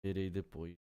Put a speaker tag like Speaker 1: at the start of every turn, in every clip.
Speaker 1: Verei depois.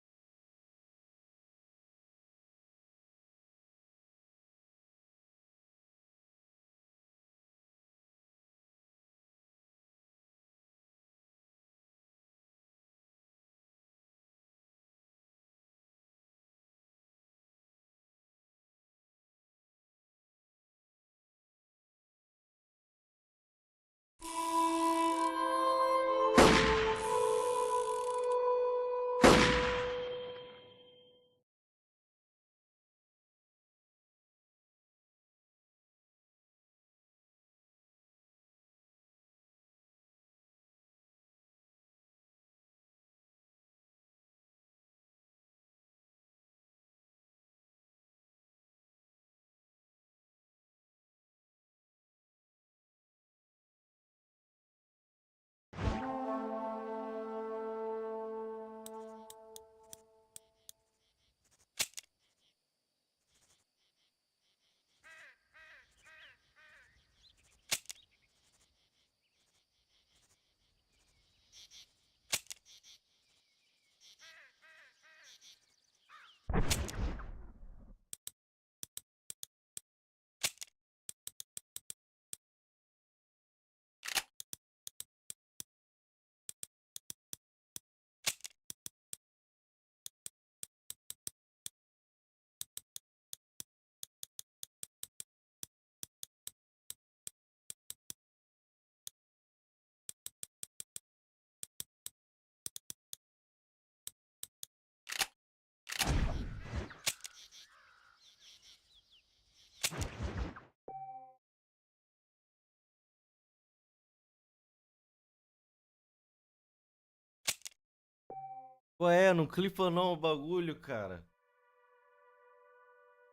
Speaker 1: Ué, não clipa não o bagulho, cara.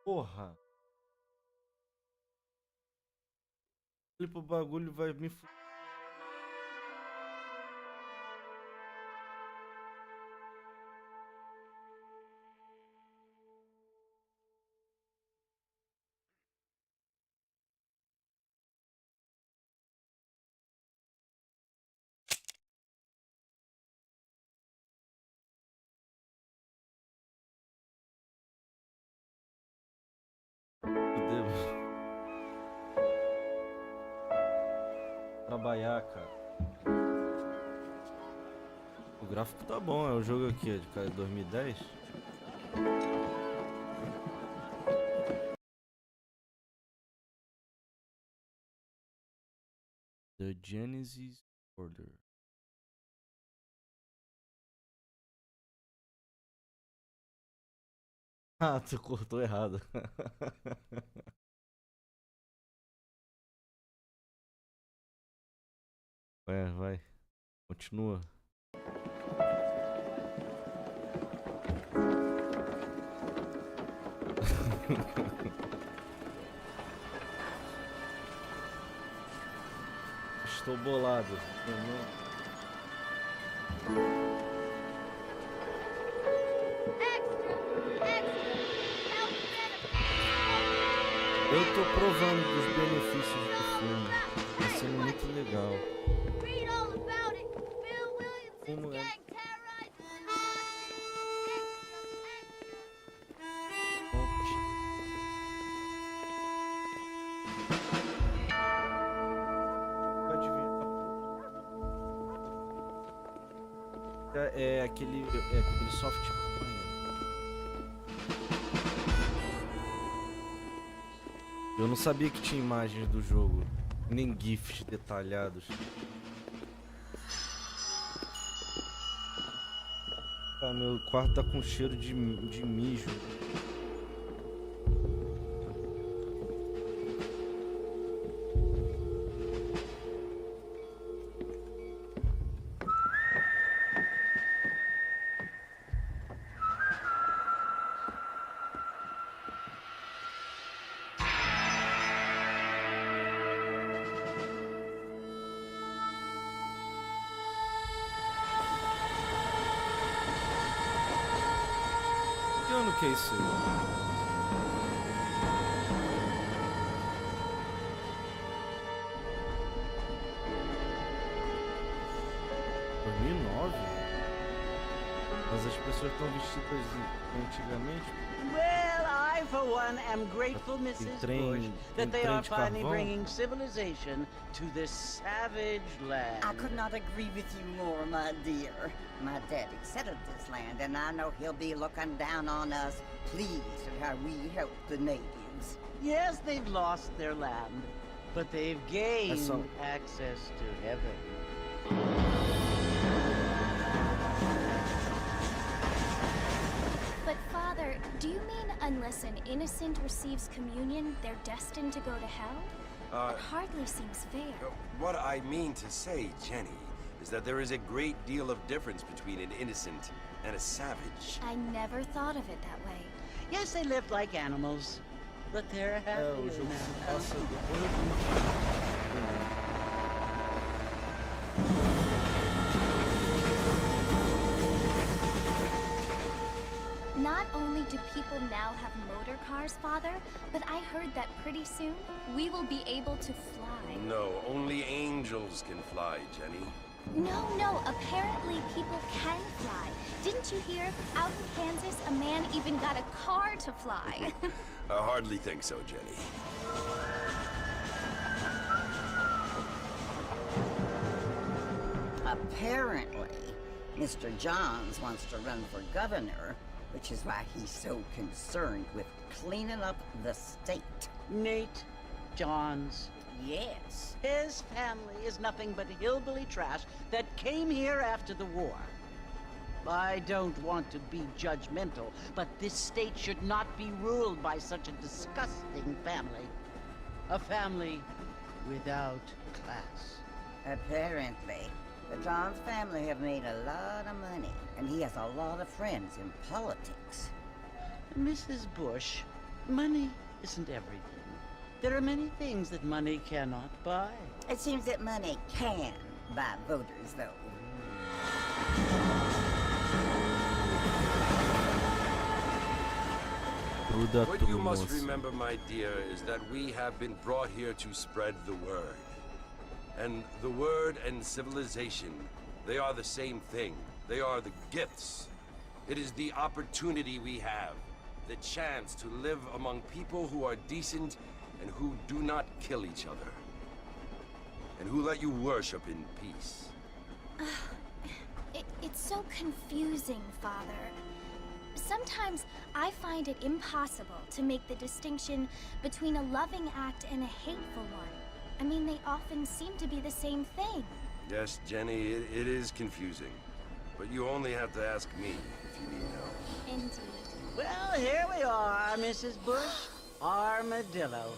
Speaker 1: Porra. Clipa o bagulho, vai me fuder. Trabalhar, cara. O gráfico tá bom, é o jogo aqui, é de 2010. The Genesis Order. Ah, tu cortou errado. Vai. Continua. Estou bolado. Eu tô provando dos benefícios do filme. Tá sendo muito legal. Como é? É aquele soft. Eu não sabia que tinha imagens do jogo, nem GIFs detalhados. Ah, meu quarto tá com cheiro de mijo. Que ano que é isso? Mas as pessoas estão vestidas antigamente.
Speaker 2: Well, I, for one, am grateful, Mrs. Bush, that they are finally bringing civilization to this savage land.
Speaker 3: I could not agree with you more, my dear. My daddy settled this land, and I know he'll be looking down on us, pleased at how we help the natives.
Speaker 2: Yes, they've lost their land, but they've gained access to heaven.
Speaker 4: But Father, do you mean unless an innocent receives communion, they're destined to go to hell? It hardly seems fair.
Speaker 5: What I mean to say, Jenny, is that there is a great deal of difference between an innocent and a savage.
Speaker 4: I never thought of it that way.
Speaker 2: Yes, they lived like animals, but they're happier now.
Speaker 4: Not only do people now have motor cars, Father, but I heard that pretty soon we will be able to fly.
Speaker 5: No, only angels can fly, Jenny.
Speaker 4: No, apparently people can fly. Didn't you hear? Out in Kansas, a man even got a car to fly.
Speaker 5: I hardly think so, Jenny.
Speaker 3: Apparently, Mr. Johns wants to run for governor, which is why he's so concerned with cleaning up the state.
Speaker 2: Nate Johns.
Speaker 3: Yes.
Speaker 2: His family is nothing but hillbilly trash that came here after the war. I don't want to be judgmental, but this state should not be ruled by such a disgusting family. A family without class.
Speaker 3: Apparently, the Johns family have made a lot of money, and he has a lot of friends in politics.
Speaker 2: Mrs. Bush, money isn't everything. There are many things that money cannot buy.
Speaker 3: It seems that money can buy voters, though.
Speaker 5: What you must remember, my dear, is that we have been brought here to spread the word. And the word and civilization, they are the same thing. They are the gifts. It is the opportunity we have, the chance to live among people who are decent and who do not kill each other. And who let you worship in peace.
Speaker 4: It's so confusing, Father. Sometimes I find it impossible to make the distinction between a loving act and a hateful one. I mean, they often seem to be the same thing.
Speaker 5: Yes, Jenny, it is confusing. But you only have to ask me if you need help.
Speaker 4: Indeed.
Speaker 2: Well, here we are, Mrs. Bush. Armadillo.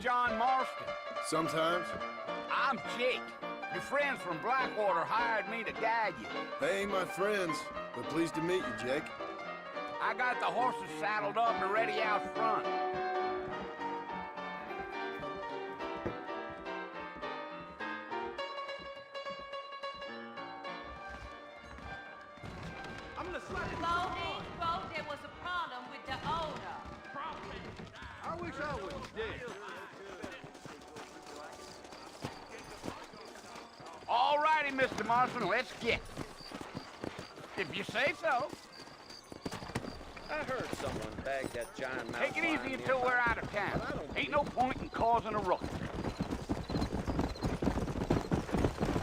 Speaker 6: John Marston.
Speaker 7: Sometimes.
Speaker 6: I'm Jake. Your friends from Blackwater hired me to guide you.
Speaker 7: They ain't my friends, but pleased to meet you, Jake.
Speaker 6: I got the horses saddled up and ready out front.
Speaker 8: I'm gonna slap it.
Speaker 9: Loading, Bo, there was a problem with the owner.
Speaker 8: I wish I was dead.
Speaker 6: All righty, Mr. Marston, let's get. If you say so.
Speaker 10: I heard someone bagged that giant mountain.
Speaker 6: Take it easy until we're out of town. Ain't no point in causing a ruckus.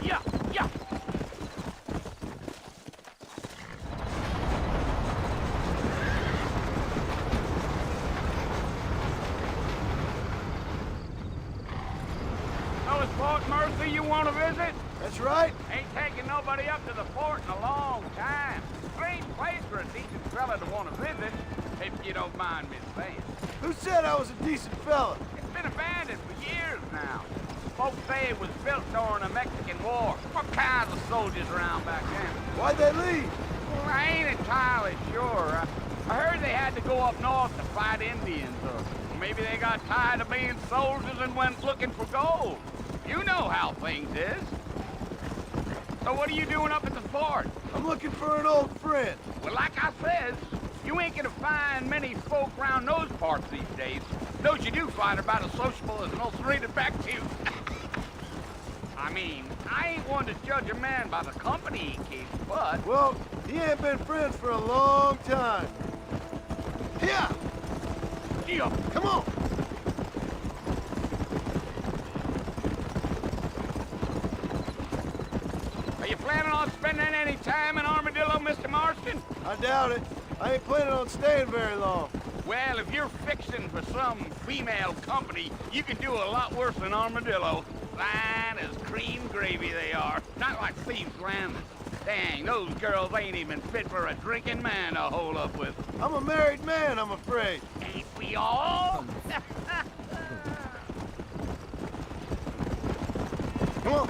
Speaker 6: Yeah. Mercy you want to visit?
Speaker 7: That's right.
Speaker 6: Ain't taking nobody up to the fort in a long time. Strange place for a decent fella to want to visit, if you don't mind me saying.
Speaker 7: Who said I was a decent fella?
Speaker 6: It's been abandoned for years now. Folks say it was built during the Mexican War. What kinds of soldiers around back then?
Speaker 7: Why'd they leave?
Speaker 6: Well, I ain't entirely sure. I heard they had to go up north to fight Indians, or maybe they got tired of being soldiers and went looking for gold. You know how things is. So what are you doing up at the fort?
Speaker 7: I'm looking for an old friend.
Speaker 6: Well, like I says, you ain't gonna find many folk around those parts these days. Those you do find are about as sociable as an ulcerated back tooth. I mean, I ain't one to judge a man by the company he keeps, but...
Speaker 7: Well, he ain't been friends for a long time. Here!
Speaker 6: Yeah.
Speaker 7: Come on!
Speaker 6: Are you planning on spending any time in Armadillo, Mr. Marston?
Speaker 7: I doubt it. I ain't planning on staying very long.
Speaker 6: Well, if you're fixing for some female company, you can do a lot worse than Armadillo. Fine as cream gravy they are. Not like Thieves Landing. Dang, those girls ain't even fit for a drinking man to hole up with.
Speaker 7: I'm a married man, I'm afraid.
Speaker 6: Ain't we all?
Speaker 7: Come on.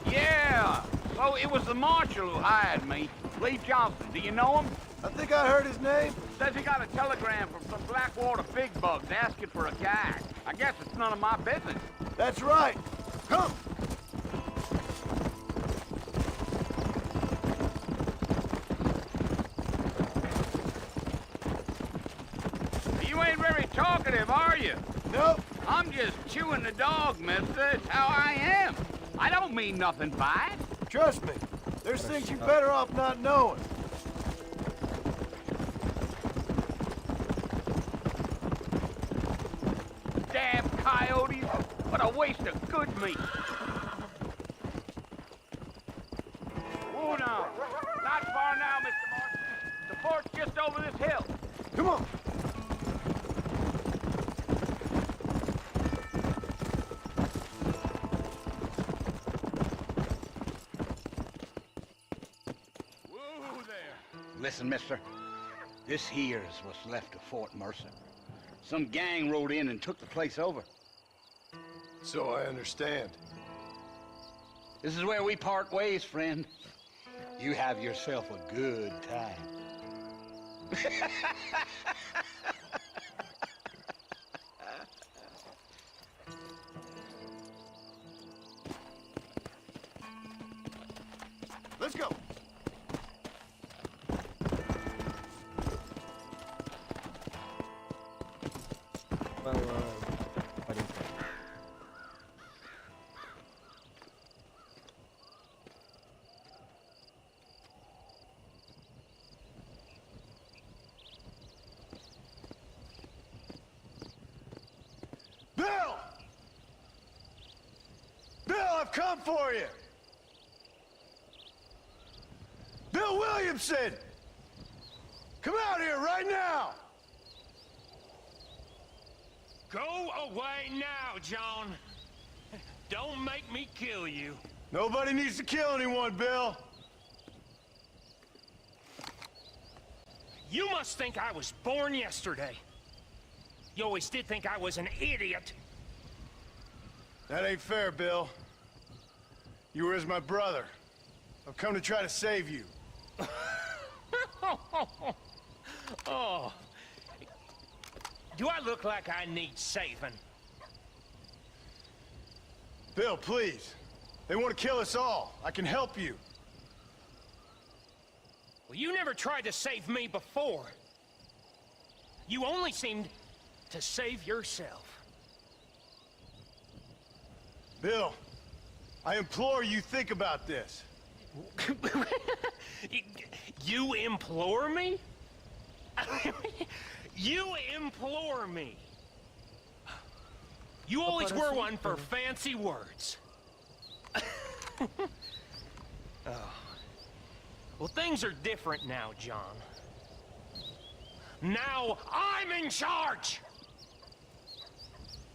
Speaker 6: Yeah. So it was the marshal who hired me. Lee Johnson. Do you know him?
Speaker 7: I think I heard his name.
Speaker 6: Says he got a telegram from some Blackwater big bugs asking for a guy. I guess it's none of my business.
Speaker 7: That's right. Come.
Speaker 6: You ain't very talkative, are you?
Speaker 7: Nope.
Speaker 6: I'm just chewing the dog, mister. It's how I am. I don't mean nothing by it.
Speaker 7: Trust me. There's things you're better off not knowing.
Speaker 6: Damn coyotes. What a waste of good meat. Whoa now. Not far now, Mr. Martin. The fort's just over this hill.
Speaker 7: Come on.
Speaker 6: Whoa there.
Speaker 11: Listen, mister. This here's what's left of Fort Mercer. Some gang rode in and took the place over.
Speaker 7: So I understand.
Speaker 11: This is where we part ways, friend. You have yourself a good time.
Speaker 7: Let's go. Bill! Bill, I've come for you! Bill Williamson! Come out here right now!
Speaker 12: Go away now, John. Don't make me kill you.
Speaker 7: Nobody needs to kill anyone, Bill.
Speaker 12: You must think I was born yesterday. You always did think I was an idiot.
Speaker 7: That ain't fair, Bill. You were as my brother. I've come to try to save you.
Speaker 12: Oh. Do I look like I need saving?
Speaker 7: Bill, please. They want to kill us all. I can help you.
Speaker 12: Well, you never tried to save me before. You only seemed to save yourself.
Speaker 7: Bill, I implore you think about this.
Speaker 12: You implore me? You implore me. You always were one for fancy words. Oh. Well, things are different now, John. Now I'm in charge!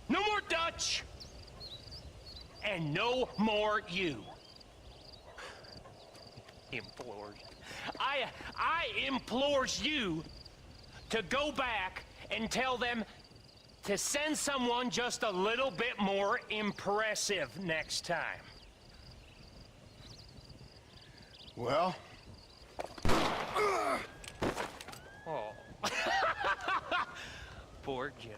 Speaker 12: No more Dutch! And no more you. Implores. I implores you to go back and tell them to send someone just a little bit more impressive next time.
Speaker 7: Well?
Speaker 12: Oh. Poor John.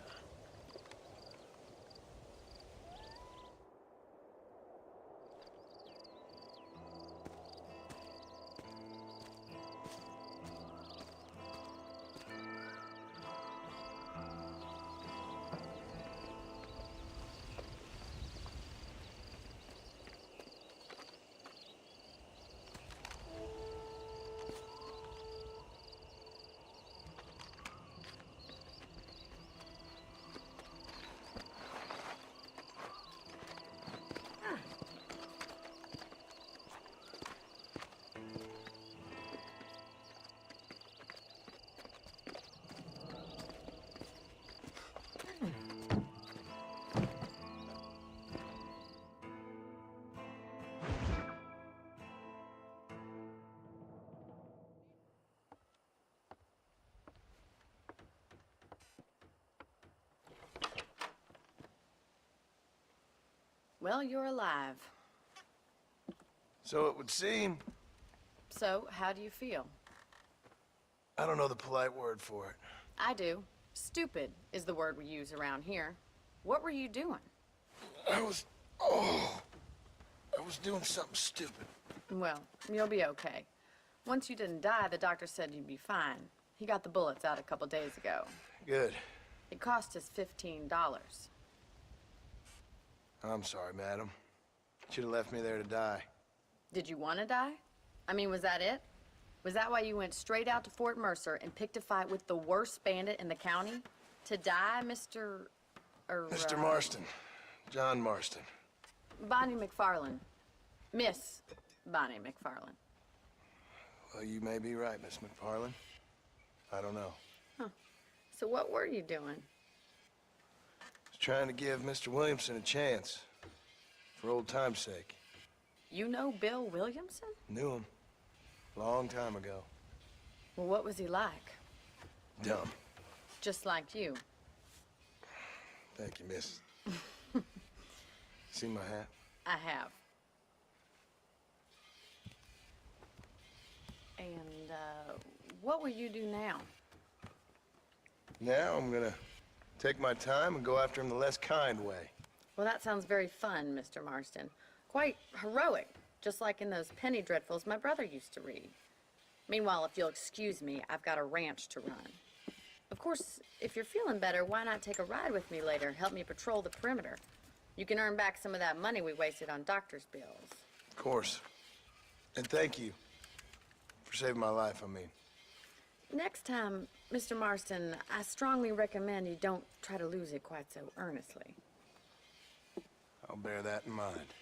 Speaker 13: Well, you're alive.
Speaker 7: So it would seem.
Speaker 13: So, how do you feel?
Speaker 7: I don't know the polite word for it.
Speaker 13: I do. Stupid is the word we use around here. What were you doing?
Speaker 7: I was doing something stupid.
Speaker 13: Well, you'll be okay. Once you didn't die, the doctor said you'd be fine. He got the bullets out a couple days ago.
Speaker 7: Good.
Speaker 13: It cost us $15.
Speaker 7: I'm sorry, madam. Should have left me there to die.
Speaker 13: Did you want to die? I mean, was that it? Was that why you went straight out to Fort Mercer and picked a fight with the worst bandit in the county? To die, Mr.
Speaker 7: Mr. Marston. John Marston.
Speaker 13: Bonnie McFarland. Miss Bonnie McFarland.
Speaker 7: Well, you may be right, Miss McFarland. I don't know.
Speaker 13: Huh. So what were you doing?
Speaker 7: I was trying to give Mr. Williamson a chance. For old time's sake.
Speaker 13: You know Bill Williamson?
Speaker 7: Knew him. Long time ago.
Speaker 13: Well, what was he like?
Speaker 7: Dumb.
Speaker 13: Just like you.
Speaker 7: Thank you, miss. See my hat?
Speaker 13: I have. And, what will you do now?
Speaker 7: Now I'm gonna take my time and go after him the less kind way.
Speaker 13: Well, that sounds very fun, Mr. Marston. Quite heroic, just like in those penny dreadfuls my brother used to read. Meanwhile, if you'll excuse me, I've got a ranch to run. Of course, if you're feeling better, why not take a ride with me later? Help me patrol the perimeter. You can earn back some of that money we wasted on doctor's bills.
Speaker 7: Of course. And thank you for saving my life, I mean.
Speaker 13: Next time, Mr. Marston, I strongly recommend you don't try to lose it quite so earnestly.
Speaker 7: I'll bear that in mind.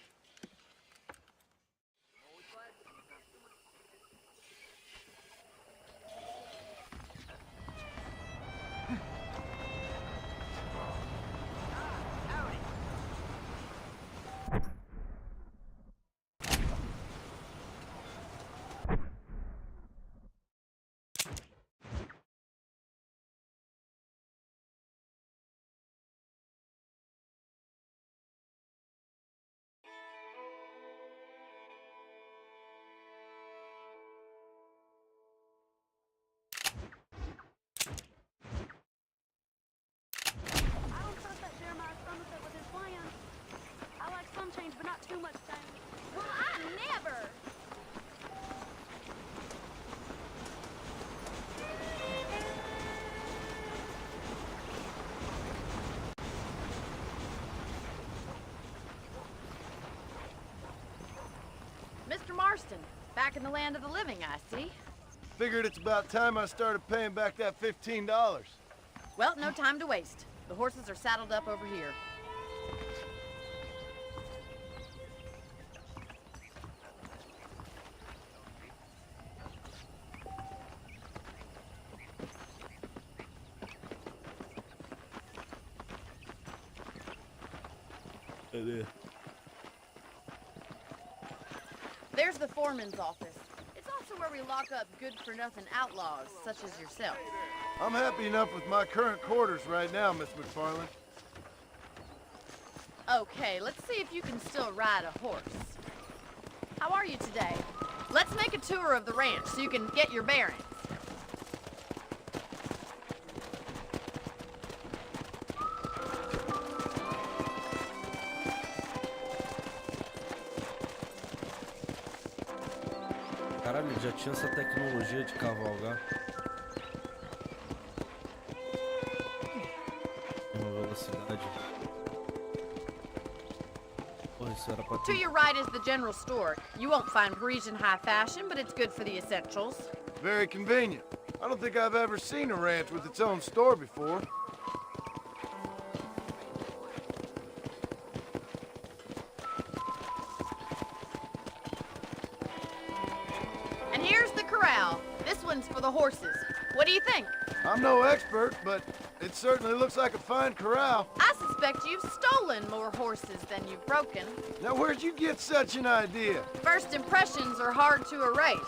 Speaker 14: Change, but not too much change. Well, I never.
Speaker 13: Mr. Marston, back in the land of the living, I see.
Speaker 7: Figured it's about time I started paying back that $15.
Speaker 13: Well, no time to waste. The horses are saddled up over here. There's the foreman's office. It's also where we lock up good-for-nothing outlaws, such as yourself.
Speaker 7: I'm happy enough with my current quarters right now, Miss McFarland.
Speaker 13: Okay, let's see if you can still ride a horse. How are you today? Let's make a tour of the ranch so you can get your bearings.
Speaker 1: Caralho, ele já tinha essa tecnologia de cavalgar. Uma velocidade. Porra, isso era pra
Speaker 13: To
Speaker 1: ter...
Speaker 13: your right is the general store. You won't find Parisian high fashion, but it's good for the essentials.
Speaker 7: Very convenient. I don't think I've ever seen a ranch with its own store before.
Speaker 13: And here's the corral. This one's for the horses. What do you think?
Speaker 7: I'm no expert, but it certainly looks like a fine corral.
Speaker 13: I suspect you've stolen more horses than you've broken.
Speaker 7: Now, where'd you get such an idea?
Speaker 13: First impressions are hard to erase.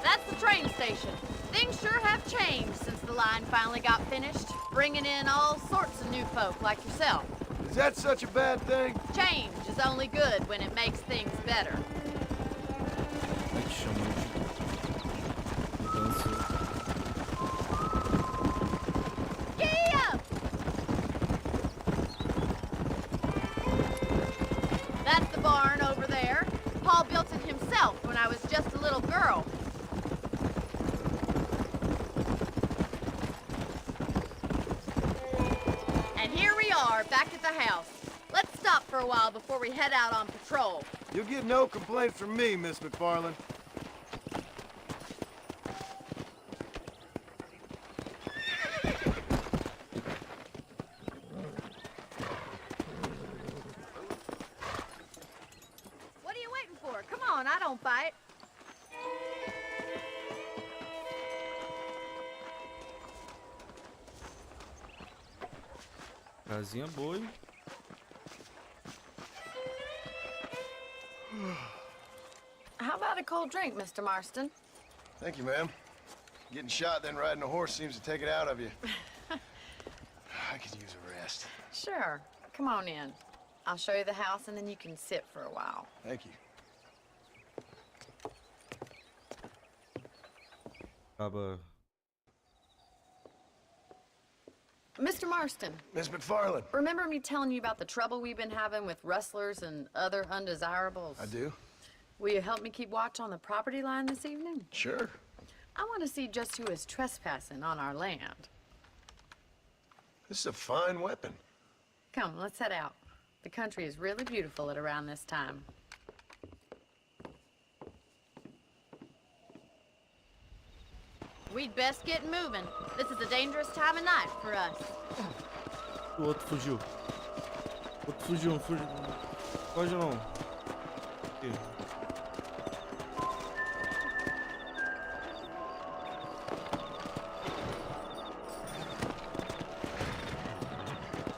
Speaker 13: That's the train station. Things sure have changed since the line finally got finished, bringing in all sorts of new folk like yourself.
Speaker 7: Is that such a bad thing?
Speaker 13: Change is only good when it makes things better.
Speaker 1: Como é que chama de mudança?
Speaker 13: Giddy up! That's the barn over there. Paul built it himself when I was just a little girl. And here we are, back at the house. Let's stop for a while before we head out on patrol.
Speaker 7: You'll get no complaints from me, Miss McFarland.
Speaker 13: What are you waiting for? Come on, I don't bite.
Speaker 1: Casinha boa, hein?
Speaker 13: How about a cold drink, Mr. Marston?
Speaker 7: Thank you, ma'am. Getting shot, then riding a horse seems to take it out of you. I could use a rest.
Speaker 13: Sure. Come on in. I'll show you the house, and then you can sit for a while.
Speaker 7: Thank you.
Speaker 1: Acaba...
Speaker 13: Mr. Marston,
Speaker 7: Miss McFarland.
Speaker 13: remember me telling you about the trouble we've been having with rustlers and other undesirables?
Speaker 7: I do?
Speaker 13: Will you help me keep watch on the property line this evening?
Speaker 7: Sure.
Speaker 13: I want to see just who is trespassing on our land.
Speaker 7: This is a fine weapon.
Speaker 13: Come, let's head out. The country is really beautiful at around this time. We'd best get moving. This is a dangerous time of night for us.
Speaker 1: O outro fugiu. O outro fugiu, não fugiu. Foge não. Aqui.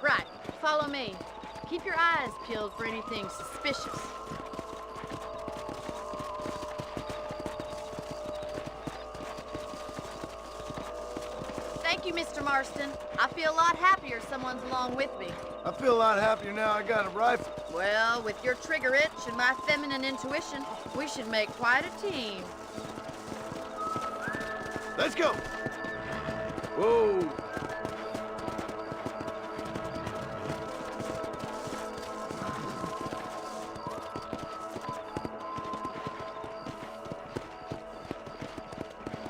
Speaker 13: Right, follow me. Keep your eyes peeled for anything suspicious. Thank you, Mr. Marston. I feel a lot happier someone's along with me.
Speaker 7: I feel a lot happier now I got a rifle.
Speaker 13: Well, with your trigger itch and my feminine intuition, we should make quite a team.
Speaker 7: Let's go. Whoa.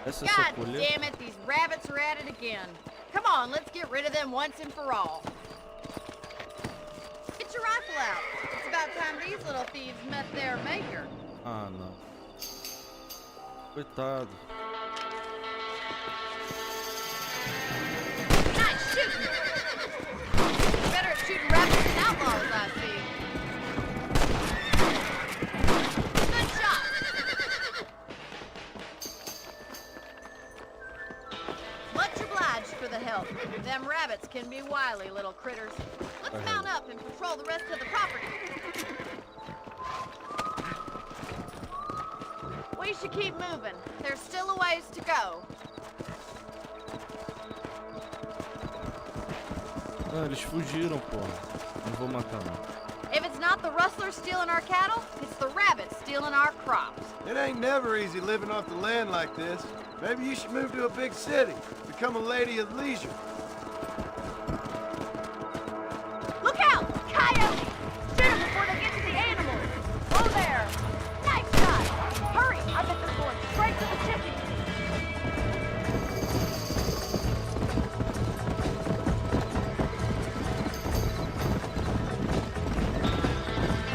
Speaker 1: Essa
Speaker 13: God
Speaker 1: sacolha.
Speaker 13: damn it, these rabbits are at it again. Come on, let's get rid of them once and for all. Get your rifle out. It's about time these little thieves met their maker.
Speaker 1: Ah, não. Coitado.
Speaker 13: Nice shooting. Better at shooting rabbits than outlaws, I see. Good shot. Much obliged for the help. little critters. Let's mount up and patrol the rest of the property. We should keep moving. There's still a ways to go.
Speaker 1: Não, eles fugiram, porra. Não vou matar, não.
Speaker 13: If it's not the rustlers stealing our cattle, it's the rabbits stealing our crops.
Speaker 7: It ain't never easy living off the land like this. Maybe you should move to a big city. Become a lady of leisure.
Speaker 13: Look out! Coyote! Shoot them before they get to the animals! Oh, there! Nice shot! Hurry! I bet they're going straight to the chicken.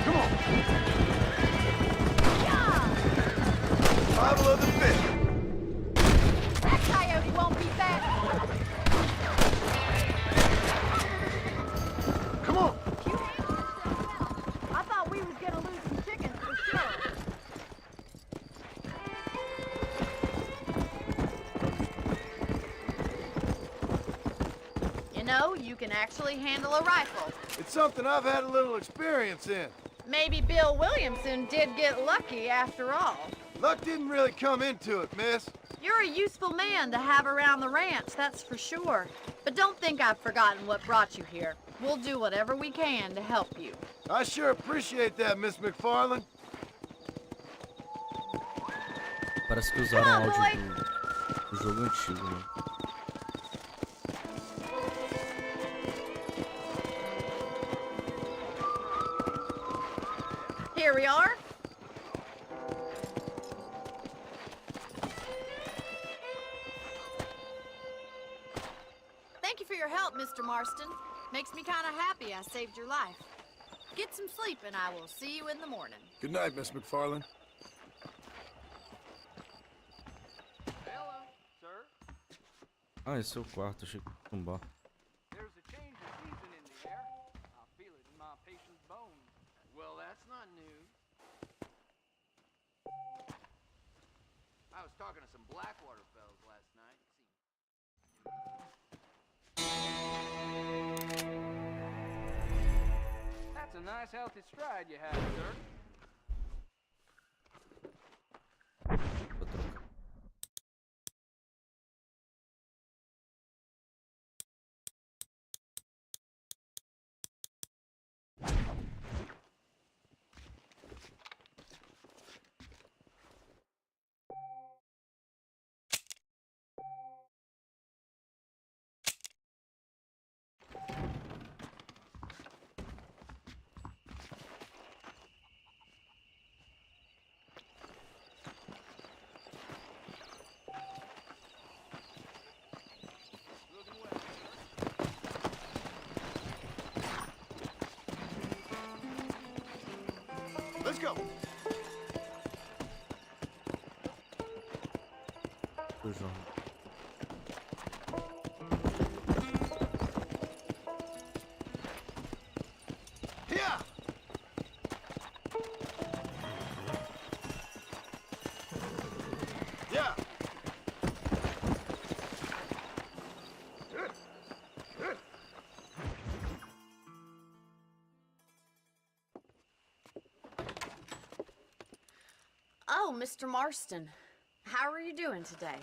Speaker 7: Come on!
Speaker 13: Yeah!
Speaker 7: Survival of the fittest.
Speaker 13: That coyote won't be back!
Speaker 7: Come on!
Speaker 13: You handled yourself well. I thought we was gonna lose some chickens for sure. You know, you can actually handle a rifle.
Speaker 7: It's something I've had a little experience in.
Speaker 13: Maybe Bill Williamson did get lucky after all.
Speaker 7: Luck didn't really come into it, miss.
Speaker 13: You're a useful man to have around the ranch, that's for sure. But don't think I've forgotten what brought you here. We'll do whatever we can to help you.
Speaker 7: I sure appreciate that, Miss McFarland.
Speaker 1: Parece que usaram áudio do jogo antigo, né?
Speaker 13: Here we are. Thank you for your help, Mr. Marston. Makes me kind of happy I saved your life. Get some sleep and I will see you in the morning.
Speaker 7: Good night, Miss McFarland.
Speaker 6: Hello, sir.
Speaker 1: Ah, esse é o quarto, achei que ia tumbar.
Speaker 6: There's a change of season in the air. I feel it in my patient's bones. Well, that's not news. I was talking to some Blackwater fellas last night. That's a nice healthy stride you have, sir.
Speaker 1: Vou trocar.
Speaker 7: Let's go.
Speaker 1: Do jogo.
Speaker 7: Here. Yeah.
Speaker 13: Oh, Mr. Marston. How are you doing today?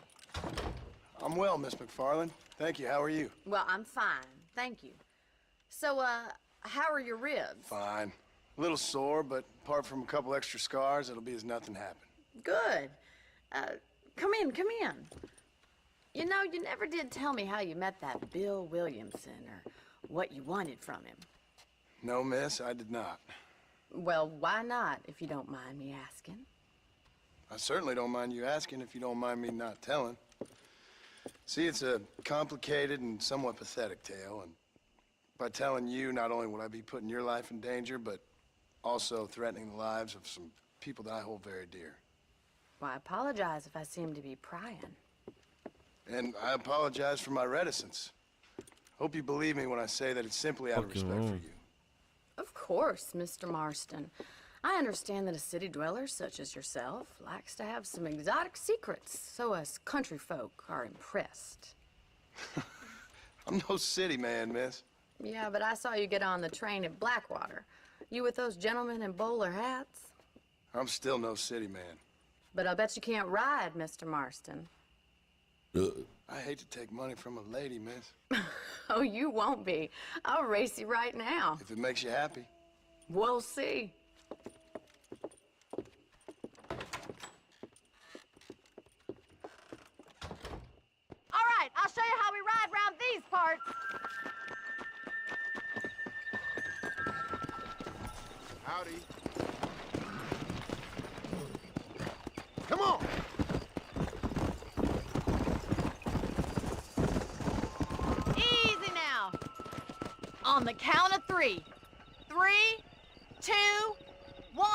Speaker 7: I'm well, Miss McFarland. Thank you. How are you?
Speaker 13: Well, I'm fine. Thank you. So, how are your ribs?
Speaker 7: Fine. A little sore, but apart from a couple extra scars, it'll be as nothing happened.
Speaker 13: Good. Come in, come in. You know, you never did tell me how you met that Bill Williamson or what you wanted from him.
Speaker 7: No, miss, I did not.
Speaker 13: Well, why not, if you don't mind me asking?
Speaker 7: I certainly don't mind you asking if you don't mind me not telling. See, it's a complicated and somewhat pathetic tale, and by telling you, not only would I be putting your life in danger, but also threatening the lives of some people that I hold very dear.
Speaker 13: Well, I apologize if I seem to be prying.
Speaker 7: And I apologize for my reticence. Hope you believe me when I say that it's simply out of respect for you.
Speaker 13: Of course, Mr. Marston. I understand that a city dweller such as yourself likes to have some exotic secrets, so us country folk are impressed.
Speaker 7: I'm no city man, miss.
Speaker 13: Yeah, but I saw you get on the train at Blackwater. You with those gentlemen in bowler hats?
Speaker 7: I'm still no city man.
Speaker 13: But I bet you can't ride, Mr. Marston.
Speaker 7: I hate to take money from a lady, miss.
Speaker 13: Oh, you won't be. I'll race you right now.
Speaker 7: If it makes you happy.
Speaker 13: We'll see.
Speaker 14: All right, I'll show you how we ride around these parts.
Speaker 8: Howdy. Come on!
Speaker 14: Easy now. On the count of 3. 3, 2, 1,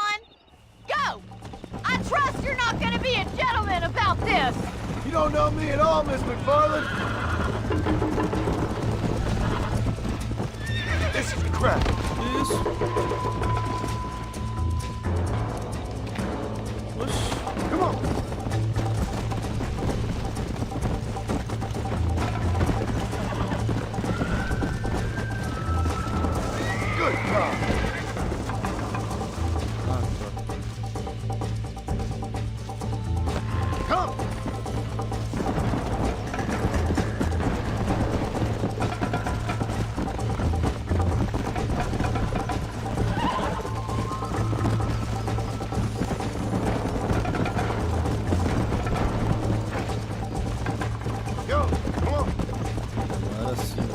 Speaker 14: go! I trust you're not gonna be a gentleman about this.
Speaker 7: You don't know me at all, Miss McFarland. This is crap.
Speaker 1: Isso. Oxi.
Speaker 7: Come on. Good God.
Speaker 1: Ah, tá.
Speaker 7: Come. Go. Come on.
Speaker 1: Agora sim.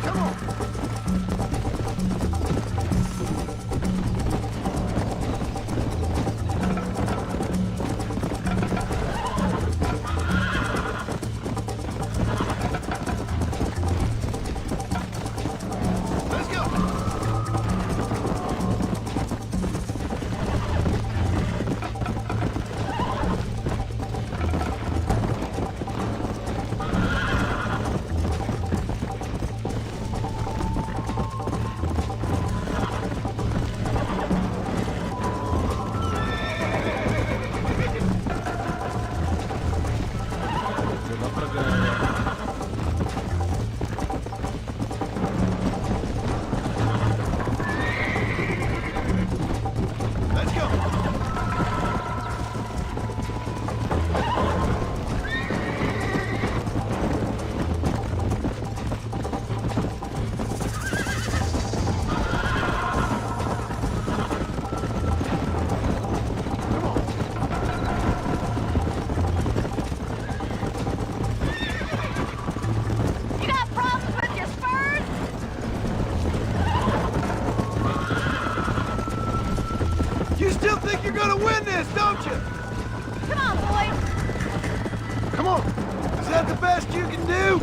Speaker 7: Come on. Let's go.
Speaker 1: Já dá pra ganhar.
Speaker 7: Let's go.
Speaker 14: You got problems with your spurs?
Speaker 7: You still think you're gonna win this, don't you?
Speaker 14: Come on, boys.
Speaker 7: Come on. Is that the best you can do?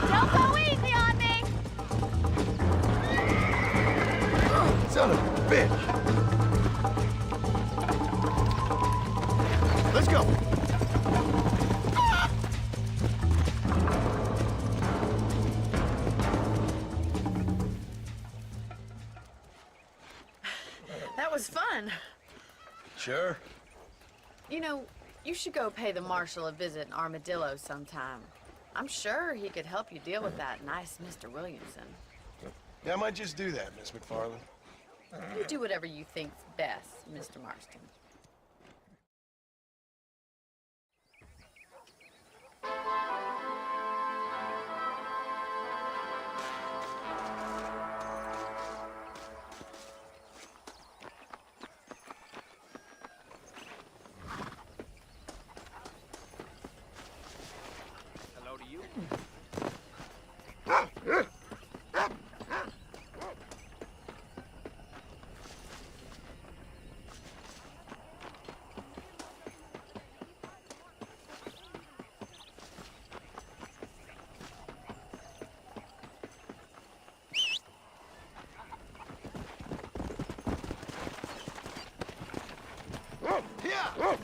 Speaker 14: Don't go easy on me.
Speaker 7: Son of a bitch. Let's go.
Speaker 13: That was fun.
Speaker 7: Sure.
Speaker 13: You know, you should go pay the marshal a visit in Armadillo sometime. I'm sure he could help you deal with that nice Mr. Williamson.
Speaker 7: Yeah, I might just do that, Miss McFarland.
Speaker 13: You do whatever you think's best, Mr. Marston.
Speaker 6: Hello to you.
Speaker 1: Armadillo.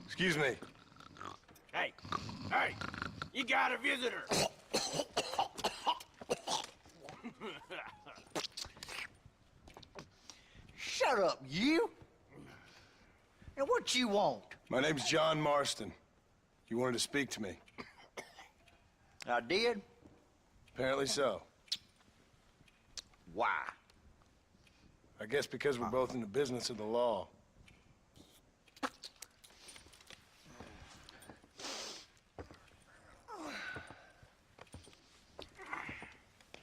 Speaker 7: Excuse me.
Speaker 10: Hey, hey, you got a visitor.
Speaker 15: Shut up, you! And what you want?
Speaker 7: My name's John Marston. You wanted to speak to me.
Speaker 15: I did?
Speaker 7: Apparently so.
Speaker 15: Why?
Speaker 7: I guess because we're both in the business of the law.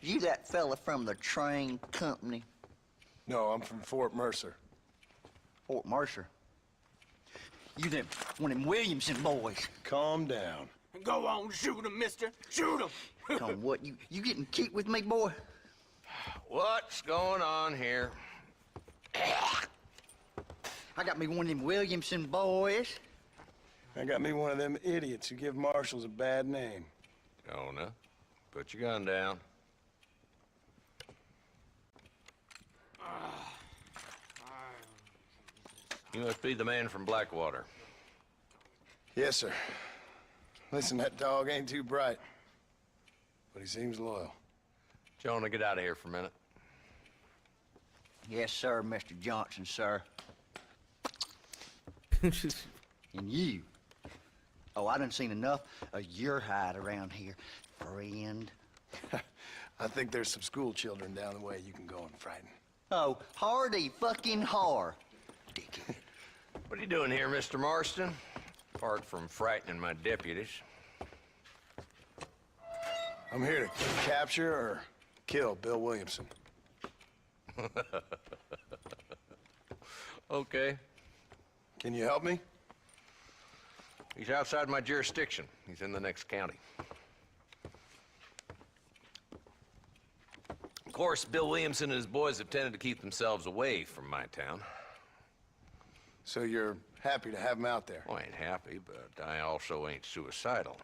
Speaker 15: You that fella from the train company?
Speaker 7: No, I'm from Fort Mercer.
Speaker 15: Fort Mercer? You them, one of them Williamson boys.
Speaker 7: Calm down.
Speaker 10: Go on, shoot him, mister. Shoot him.
Speaker 15: Come what, you getting cute with me, boy?
Speaker 10: What's going on here?
Speaker 15: I got me one of them Williamson boys.
Speaker 7: I got me one of them idiots who give marshals a bad name.
Speaker 10: Jonah, put your gun down. You must be the man from Blackwater.
Speaker 7: Yes, sir. Listen, that dog ain't too bright, but he seems loyal.
Speaker 10: Jonah, get out of here for a minute.
Speaker 15: Yes, sir, Mr. Johnson, sir. And you. Oh, I done seen enough of your hide around here, friend.
Speaker 7: I think there's some school children down the way you can go and frighten.
Speaker 15: Oh, hardy fucking har. Dickhead.
Speaker 10: What are you doing here, Mr. Marston? Apart from frightening my deputies.
Speaker 7: I'm here to capture or kill Bill Williamson.
Speaker 10: Okay.
Speaker 7: Can you help me?
Speaker 10: He's outside my jurisdiction. He's in the next county. course, Bill Williamson and his boys have tended to keep themselves away from my town.
Speaker 7: So you're happy to have them out there?
Speaker 10: Well, I ain't happy, but I also ain't suicidal.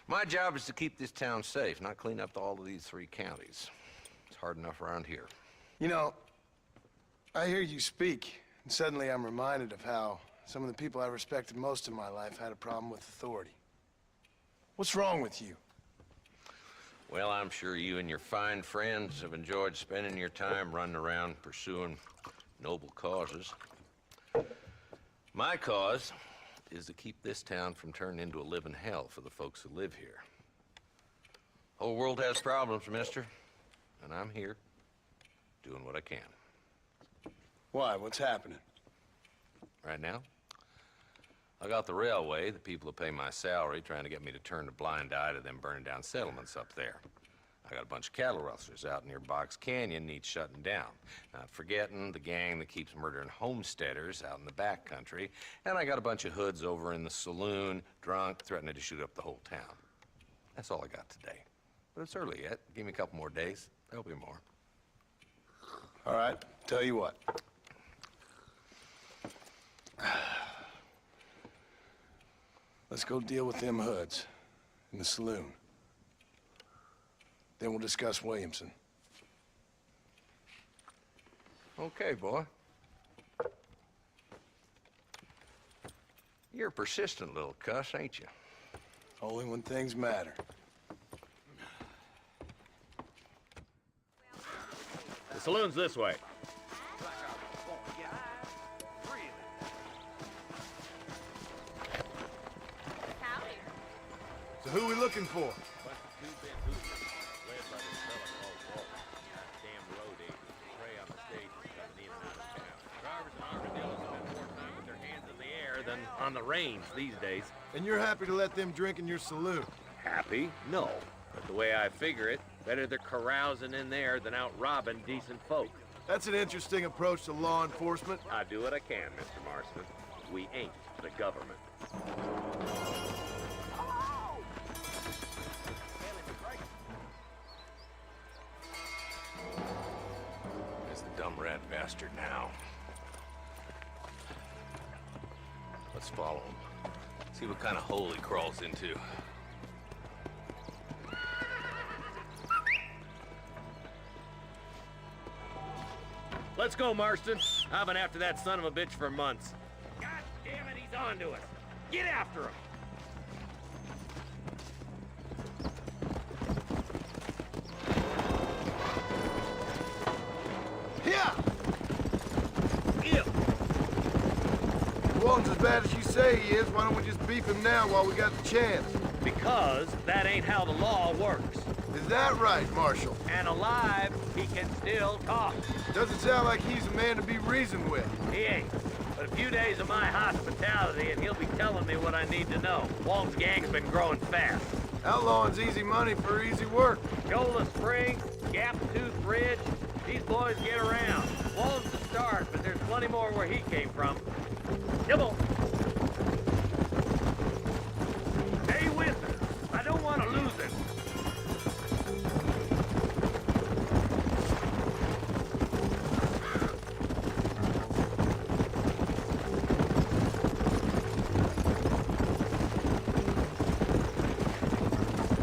Speaker 10: My job is to keep this town safe, not clean up all of these 3 counties. It's hard enough around here.
Speaker 7: You know, I hear you speak, and suddenly I'm reminded of how some of the people I respected most in my life had a problem with authority. What's wrong with you?
Speaker 10: Well, I'm sure you and your fine friends have enjoyed spending your time running around pursuing noble causes. My cause is to keep this town from turning into a living hell for the folks who live here. Whole world has problems, mister, and I'm here doing what I can.
Speaker 7: Why? What's happening?
Speaker 10: Right now, I got the railway, the people who pay my salary, trying to get me to turn a blind eye to them burning down settlements up there. I got a bunch of cattle rustlers out near Box Canyon needs shutting down. Not forgetting the gang that keeps murdering homesteaders out in the back country. And I got a bunch of hoods over in the saloon, drunk, threatening to shoot up the whole town. That's all I got today. But it's early yet. Give me a couple more days. There'll be more.
Speaker 7: All right, tell you what. Let's go deal with them hoods in the saloon. Then we'll discuss Williamson.
Speaker 10: Okay, boy. You're a persistent little cuss, ain't you?
Speaker 7: Only when things matter.
Speaker 16: The saloon's this way.
Speaker 7: So who we looking for?
Speaker 16: On the range these days.
Speaker 8: And you're happy to let them drink in your saloon?
Speaker 16: Happy? No. But the way I figure it, better they're carousing in there than out robbing decent folk.
Speaker 8: That's an interesting approach to law enforcement.
Speaker 16: I do what I can, Mr. Marston. We ain't the government.
Speaker 10: There's the dumb rat bastard now. Let's follow him. See what kind of hole he crawls into.
Speaker 16: Let's go, Marston. I've been after that son of a bitch for months. God damn it, he's on to us. Get after him.
Speaker 8: Here!
Speaker 16: Ew.
Speaker 8: Walton's as bad as you say he is. Why don't we just beef him now while we got the chance?
Speaker 16: Because that ain't how the law works.
Speaker 8: Is that right, Marshal?
Speaker 16: And alive, he can still talk.
Speaker 8: Doesn't sound like he's a man to be reasoned with.
Speaker 16: He ain't. But a few days of my hospitality and he'll be telling me what I need to know. Walton's gang's been growing fast.
Speaker 8: Outlawing's easy money for easy work.
Speaker 16: Shola Springs, Gap Tooth Ridge, these boys get around. Walton's the start, but there's plenty more where he came from. Nibble! Stay with us. I don't want to lose him.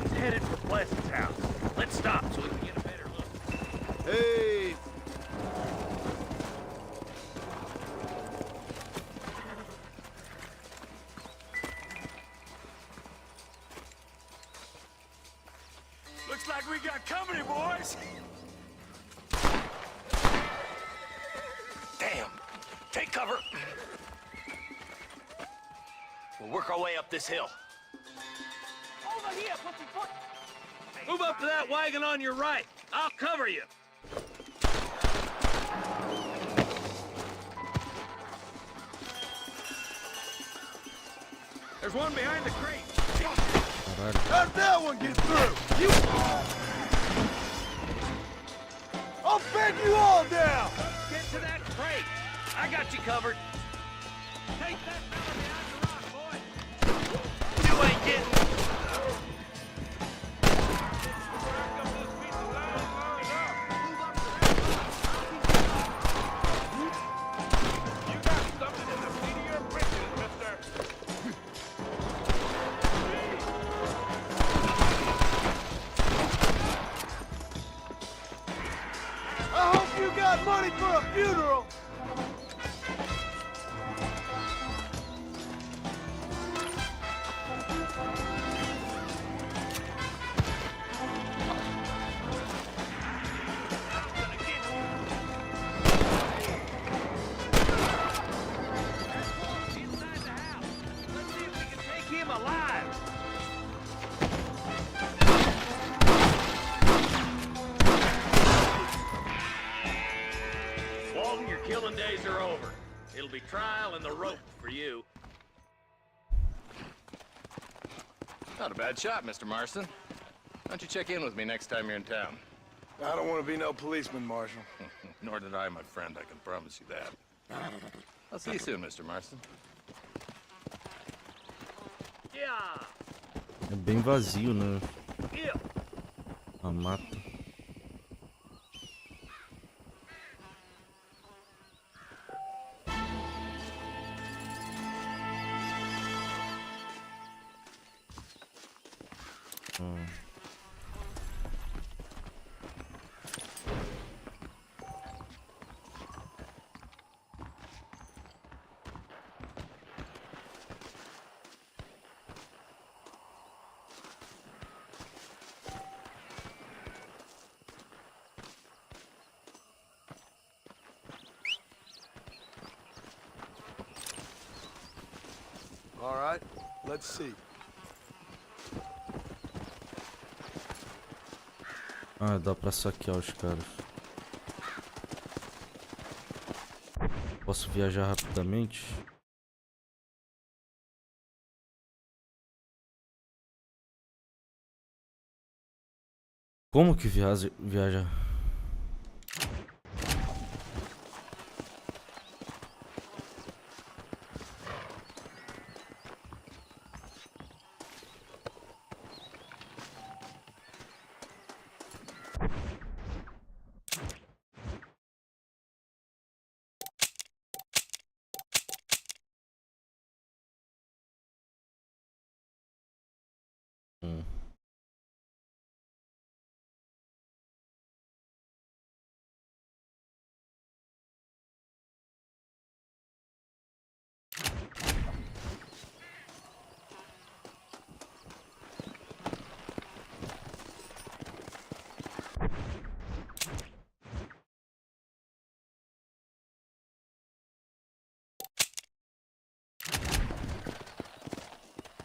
Speaker 16: He's headed for Pleasant's house. Let's stop so we can get a better look.
Speaker 8: Hey!
Speaker 5: Looks like we got company, boys.
Speaker 10: Damn! Take cover! We'll work our way up this hill.
Speaker 16: Over here, pussyfoot! Move up to that wagon on your right. I'll cover you. There's one behind the crate.
Speaker 8: How'd that one get through? You... I'll bed you all down!
Speaker 16: Get to that crate. I got you covered. Take that fella behind the rock, boy.
Speaker 10: You ain't getting...
Speaker 8: you got money for a funeral?
Speaker 16: Walton, your killing days are over. It'll be trial and the rope for you.
Speaker 10: Not a bad shot, Mr. Marston. Why don't you check in with me next time you're in town?
Speaker 7: I don't want to be no policeman, Marshal.
Speaker 10: Nor did I, my friend. I can promise you that. I'll see you soon, Mr. Marston.
Speaker 16: Yeah.
Speaker 1: É bem vazio, né?
Speaker 16: Yeah.
Speaker 1: A mata.
Speaker 7: All right, let's see.
Speaker 1: Ah, dá pra saquear os caras. Posso viajar rapidamente? Como que viaja?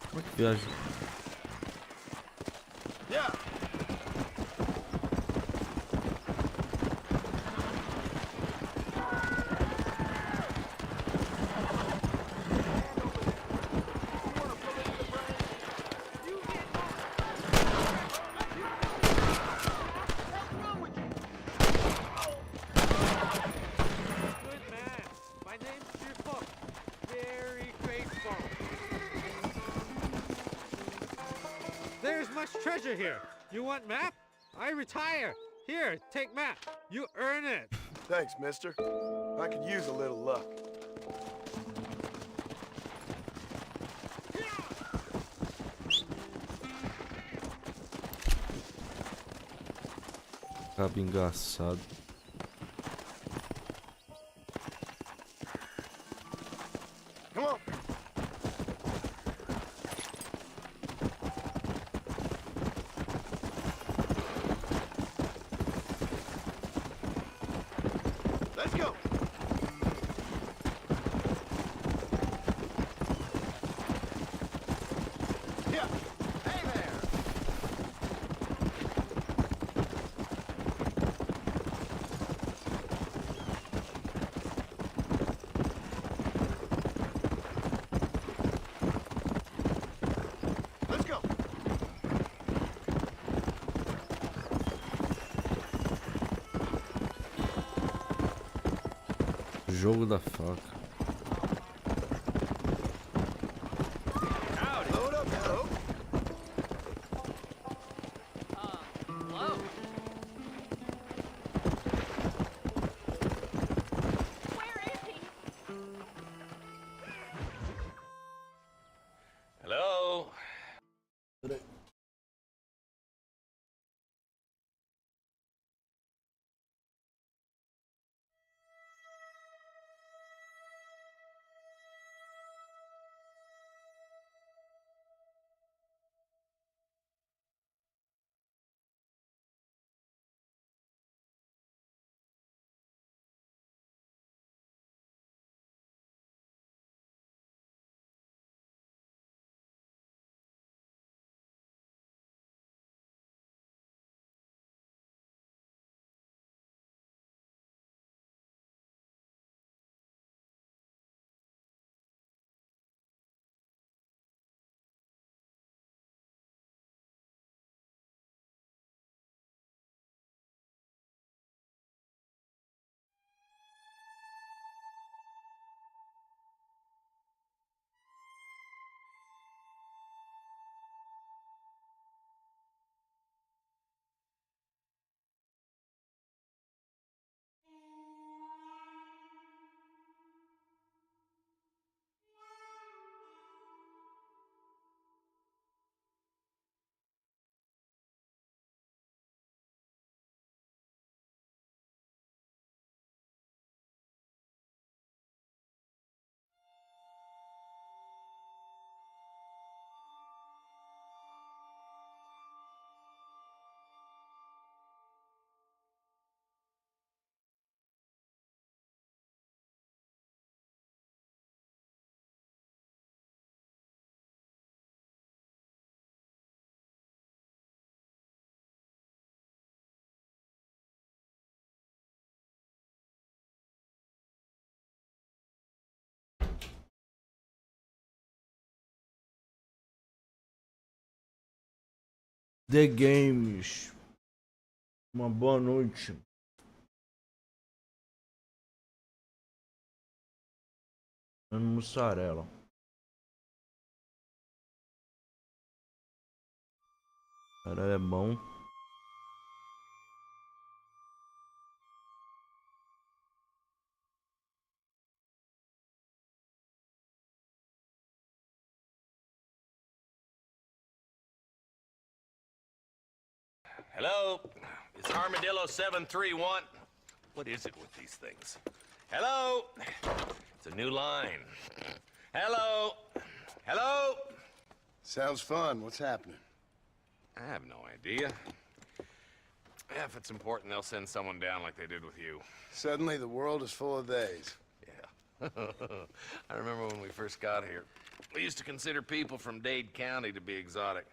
Speaker 1: Como é que viaja?
Speaker 8: Yeah.
Speaker 17: There's much treasure here. You want map? I retire. Here, take map. You earn it.
Speaker 7: Thanks, mister. I could use a little luck.
Speaker 1: Cabo engraçado.
Speaker 7: Come on. Let's go. Yeah. Hey there. Let's go.
Speaker 1: Jogo da faca.
Speaker 7: Load up, hello.
Speaker 14: Hello? Where is he?
Speaker 10: Hello?
Speaker 1: The Games. Uma boa noite. Mussarela. Cara, é bom.
Speaker 10: Hello? It's Armadillo 731. What is it with these things? Hello? It's a new line. Hello? Hello?
Speaker 7: Sounds fun. What's happening?
Speaker 10: I have no idea. Yeah, if it's important, they'll send someone down like they did with you.
Speaker 7: Suddenly, the world is full of days.
Speaker 10: Yeah. I remember when we first got here. We used to consider people from Dade County to be exotic.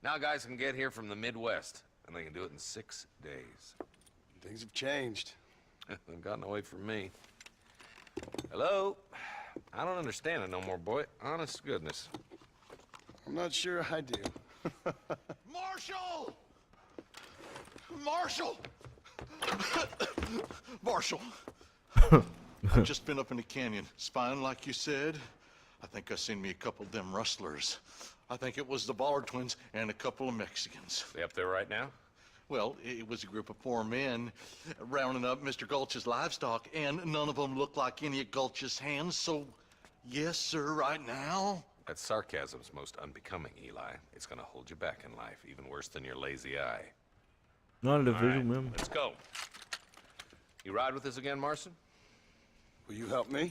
Speaker 10: Now guys can get here from the Midwest, and they can do it in 6 days.
Speaker 7: Things have changed.
Speaker 10: They've gotten away from me. Hello? I don't understand it no more, boy. Honest to goodness.
Speaker 7: I'm not sure I do.
Speaker 18: Marshall! Marshall! Marshall! I've just been up in the canyon, spying like you said. I think I seen me a couple of them rustlers. I think it was the Ballard twins and a couple of Mexicans.
Speaker 10: They up there right now?
Speaker 18: Well, it was a group of 4 men rounding up Mr. Gulch's livestock, and none of them looked like any of Gulch's hands, so yes, sir, right now.
Speaker 10: That sarcasm's most unbecoming, Eli. It's gonna hold you back in life, even worse than your lazy eye.
Speaker 1: Não, ele
Speaker 10: All
Speaker 1: vejo
Speaker 10: right,
Speaker 1: mesmo.
Speaker 10: let's go. You ride with us again, Marston?
Speaker 7: Will you help me?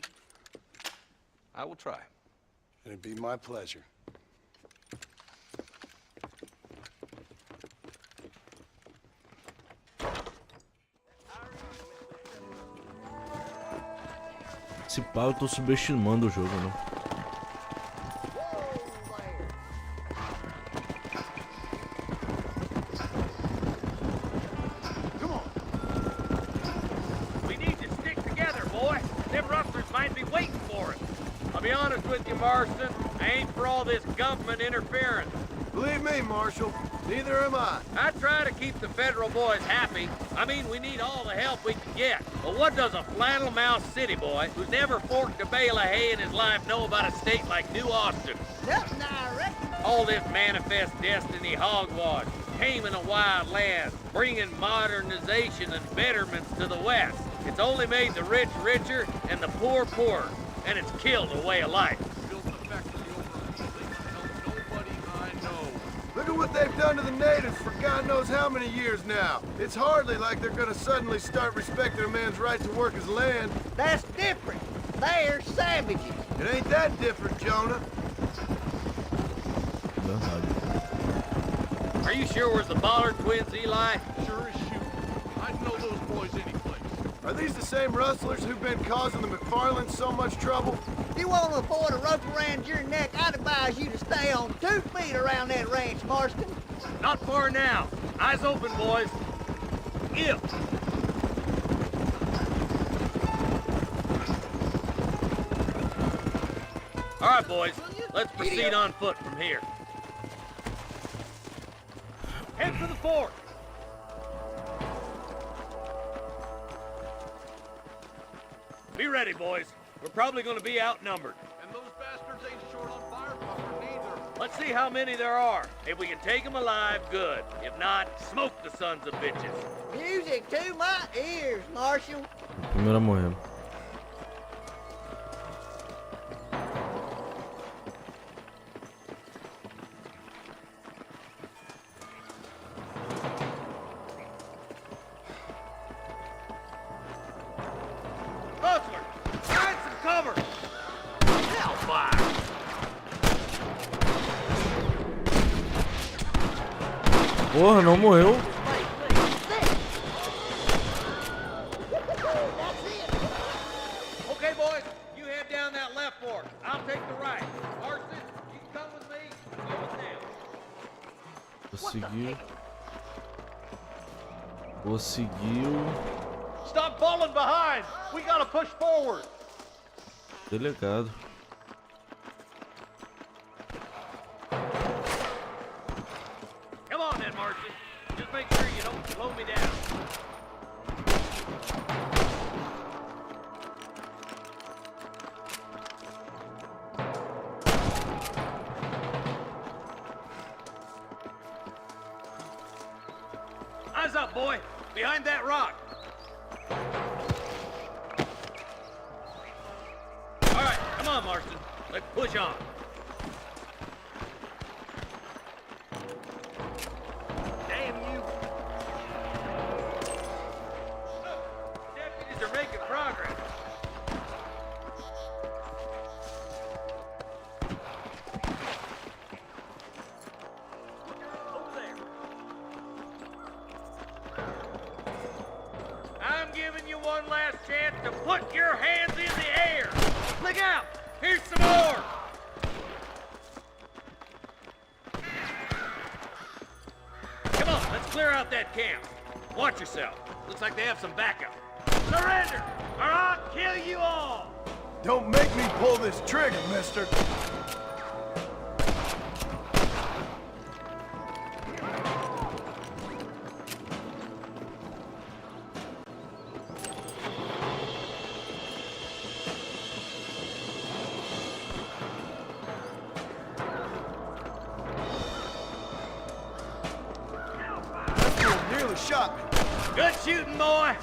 Speaker 10: I will try.
Speaker 7: It'd be my pleasure.
Speaker 1: Se pá, eu tô subestimando o jogo, né?
Speaker 16: We need to stick together, boy. Them rustlers might be waiting for us. I'll be honest with you, Marston. I ain't for all this government interference.
Speaker 8: Believe me, Marshal, neither am I.
Speaker 16: I try to keep the federal boys happy. I mean, we need all the help we can get. But what does a flannel-mouthed city boy who's never forked a bale of hay in his life know about a state like New Austin?
Speaker 3: Nothing, I reckon.
Speaker 16: All this manifest destiny hogwash, taming a wild land, bringing modernization and betterments to the West. It's only made the rich richer and the poor poorer, and it's killed a way of life.
Speaker 8: Look at what they've done to the natives for God knows how many years now. It's hardly like they're gonna suddenly start respecting a man's right to work his land.
Speaker 3: That's different. They're savages.
Speaker 8: It ain't that different, Jonah.
Speaker 16: Are you sure we're the Ballard twins, Eli?
Speaker 8: Sure as shoot. I'd know those boys any place. Are these the same rustlers who've been causing the McFarlands so much trouble?
Speaker 3: If you want to afford a rope around your neck, I'd advise you to stay on 2 feet around that ranch, Marston.
Speaker 16: Not far now. Eyes open, boys. If. All right, boys. Let's proceed on foot from here. Head for the fort. Be ready, boys. We're probably going to be outnumbered.
Speaker 8: And those bastards ain't short on firepower neither.
Speaker 16: Let's see how many there are. If we can take them alive, good. If not, smoke the sons of bitches.
Speaker 3: Music to my ears, Marshal.
Speaker 1: Primeiro a morrer.
Speaker 16: Hustler, find some cover. Hellfire.
Speaker 1: Porra, não morreu.
Speaker 16: Okay, boys, you head down that left fork. I'll take the right. Marston, you can come with me. Go with them.
Speaker 1: Conseguiu. Conseguiu.
Speaker 16: Stop falling behind. We gotta push forward.
Speaker 1: Delegado.
Speaker 16: Come on then, Just make sure you don't slow me down. Eyes up, boy. Behind that rock. All right, come on, Marston. Let's push on. Damn you. Deputies are making progress. Over there. I'm giving you one last chance to put your hands in the air. Look out! Here's some more! Come on, let's clear out that camp. Watch yourself. Looks like they have some backup. Surrender, or I'll kill you all!
Speaker 8: Don't make me pull this trigger, mister. Nearly shot me.
Speaker 16: Good shooting, boy!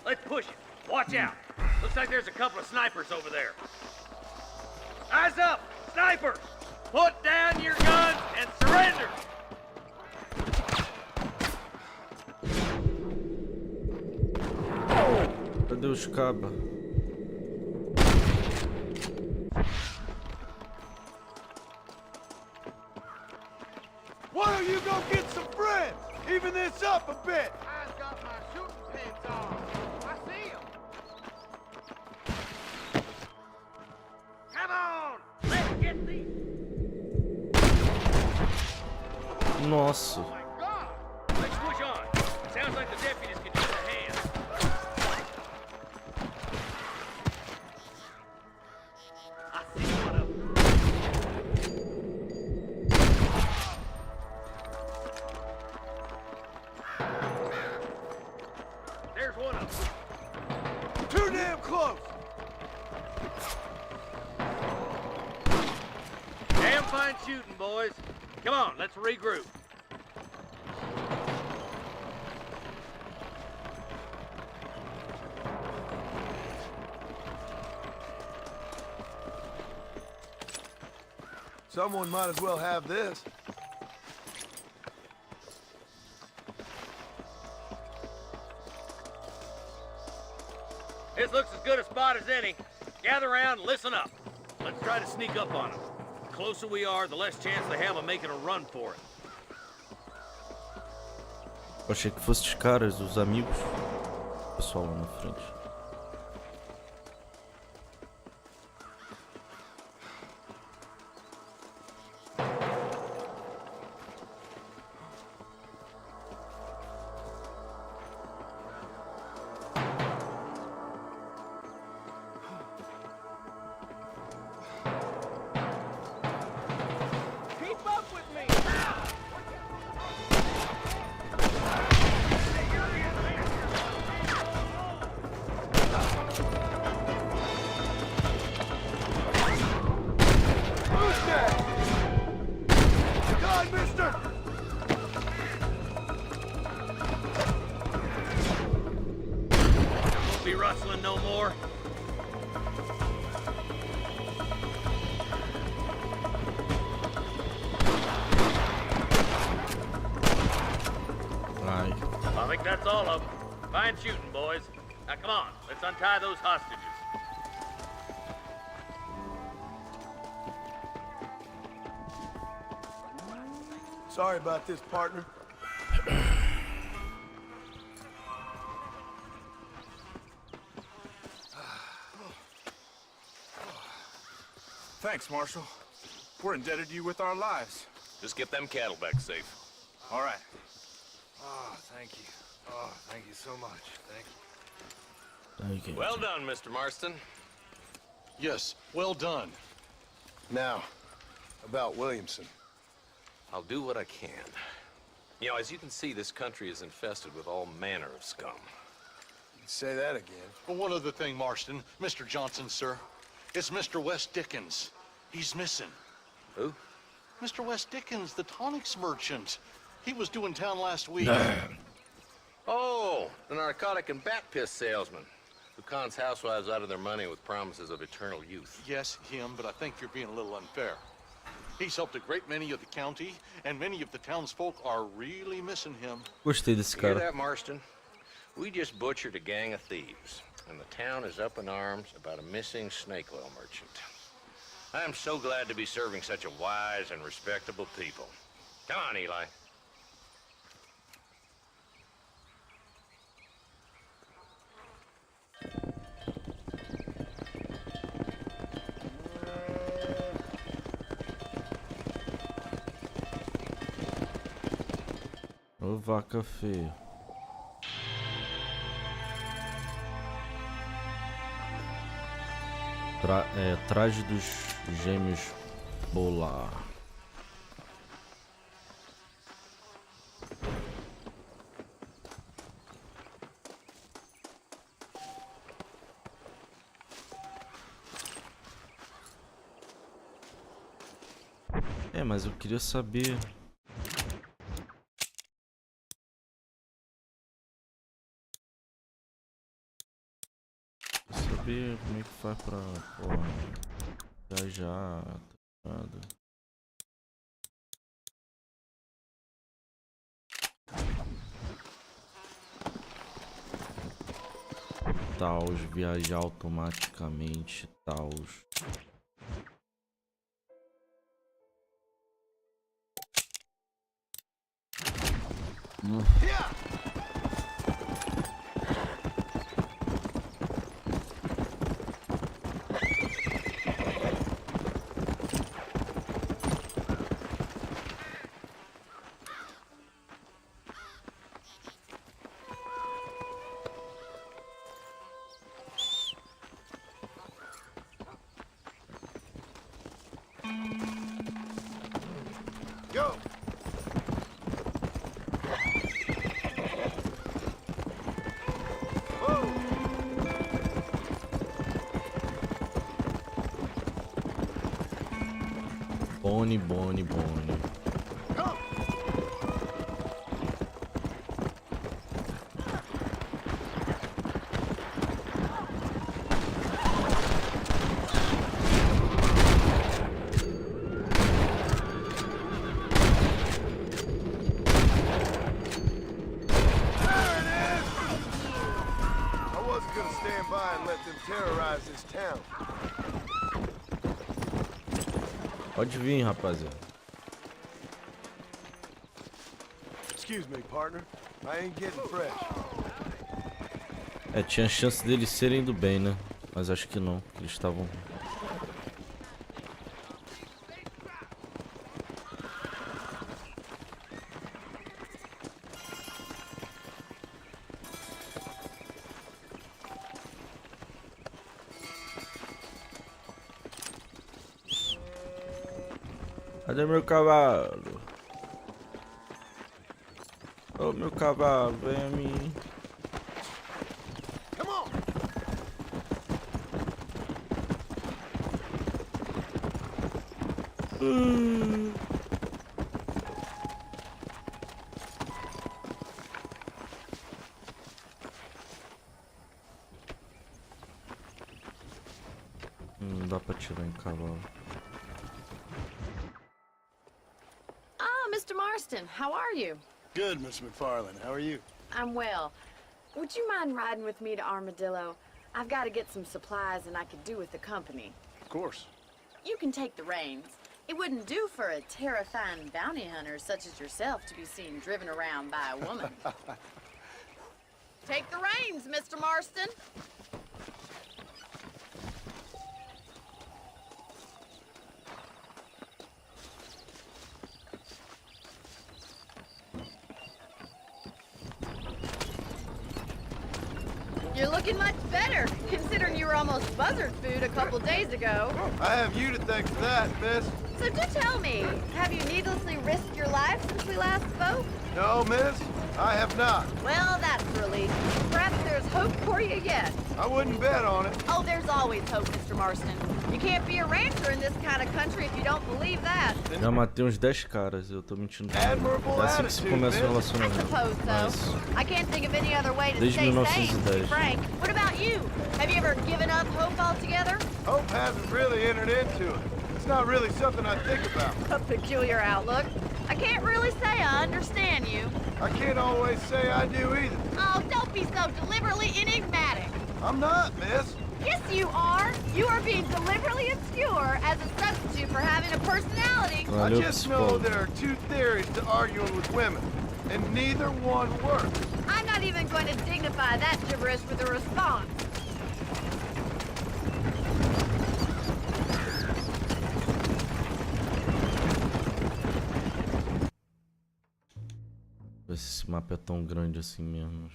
Speaker 16: Let's push it. Watch out. Looks like there's a couple of snipers over there. Eyes up! Snipers! Put down your guns and surrender!
Speaker 1: Cadê os cabas?
Speaker 8: Why don't you go get some friends? Even this up a bit.
Speaker 6: I've got my shooting pants on. I see him. Come on! Let's get these.
Speaker 1: Nossa.
Speaker 16: Oh my God! Let's push on. Sounds like the deputies can use a hand. I see one of them. There's one of them.
Speaker 8: Too damn close.
Speaker 16: Damn fine shooting, boys. Come on, let's regroup.
Speaker 8: Someone might as well have this.
Speaker 16: This looks as good a spot as any. Gather around and listen up. Let's try to sneak up on them. The closer we are, the less chance they have of making a run for it.
Speaker 1: Eu achei que fosse os caras, os amigos. O pessoal lá na frente.
Speaker 6: Keep up with me!
Speaker 16: shooting, boys. Now, come on. Let's untie those hostages.
Speaker 8: Sorry about this, partner.
Speaker 19: Thanks, Marshal. We're indebted to you with our lives.
Speaker 10: Just get them cattle back safe.
Speaker 19: All right. Oh, thank you. Oh, thank you so much. Thank you.
Speaker 10: Well done, Mr. Marston.
Speaker 18: Yes, well done.
Speaker 7: Now, about Williamson.
Speaker 10: I'll do what I can. You know, as you can see, this country is infested with all manner of scum.
Speaker 7: Say that again.
Speaker 18: Well, one other thing, Marston. Mr. Johnson, sir. It's Mr. Wes Dickens. He's missing.
Speaker 10: Who?
Speaker 18: Mr. Wes Dickens, the tonics merchant. He was due in town last week.
Speaker 10: Oh, the narcotic and bat piss salesman who cons housewives out of their money with promises of eternal youth.
Speaker 18: Yes, him, but I think you're being a little unfair. He's helped a great many of the county, and many of the townsfolk are really missing him.
Speaker 1: Gostei desse
Speaker 10: Hear
Speaker 1: cara.
Speaker 10: that, Marston? We just butchered a gang of thieves, and the town is up in arms about a missing snake oil merchant. I am so glad to be serving such a wise and respectable people. Come on, Eli.
Speaker 1: Ô vaca feia. Traje dos gêmeos Polar. Mas eu queria saber. Saber como é que faz pra viajar, tá ligado? Taos, viajar automaticamente, taos.
Speaker 8: Go!
Speaker 1: Boni, Boni, Boni. Pode vir, rapaziada.
Speaker 8: Excuse me, partner. I ain't getting fresh.
Speaker 1: Tinha chance deles serem do bem, né? Mas acho que não. Eles estavam... Cadê meu cavalo? Ô, meu cavalo, vem a mim.
Speaker 8: Come on.
Speaker 1: Não dá pra tirar em cavalo.
Speaker 13: Mr. Marston, how are you?
Speaker 7: Good, Miss McFarland. How are you?
Speaker 13: I'm well. Would you mind riding with me to Armadillo? I've got to get some supplies and I could do with the company.
Speaker 7: Of course.
Speaker 13: You can take the reins. It wouldn't do for a terrifying bounty hunter such as yourself to be seen driven around by a woman. Take the reins, Mr. Marston. You're looking much better, considering you were almost buzzard food a couple days ago.
Speaker 8: I have you to thank for that, miss.
Speaker 13: So do tell me, have you needlessly risked your life since we last spoke?
Speaker 8: No, miss, I have not.
Speaker 13: Well, that's a relief. Perhaps there's hope for you yet.
Speaker 8: I wouldn't bet on it.
Speaker 13: Oh, there's always hope, Mr. Marston. You can't be a rancher in this kind of country if you don't believe that.
Speaker 1: Já matei uns 10 caras, eu tô mentindo.
Speaker 8: Admirable
Speaker 1: É assim que se começa o relacionamento.
Speaker 13: Suppose so. I can't think of any other way to
Speaker 1: Desde
Speaker 13: stay sane, to be
Speaker 1: 1910.
Speaker 13: frank. What about you? Have you ever given up hope altogether?
Speaker 8: Hope hasn't really entered into it. It's not really something I think about.
Speaker 13: A peculiar outlook. I can't really say I understand you.
Speaker 8: I can't always say I do either.
Speaker 14: Oh, don't be so deliberately enigmatic.
Speaker 8: I'm not, miss.
Speaker 14: Yes, you are. You are being deliberately obscure as a substitute for having a personality.
Speaker 8: I just know there are two theories to arguing with women, and neither one works.
Speaker 14: I'm not even going to dignify that gibberish with a response.
Speaker 1: Ver se esse mapa é tão grande assim mesmo.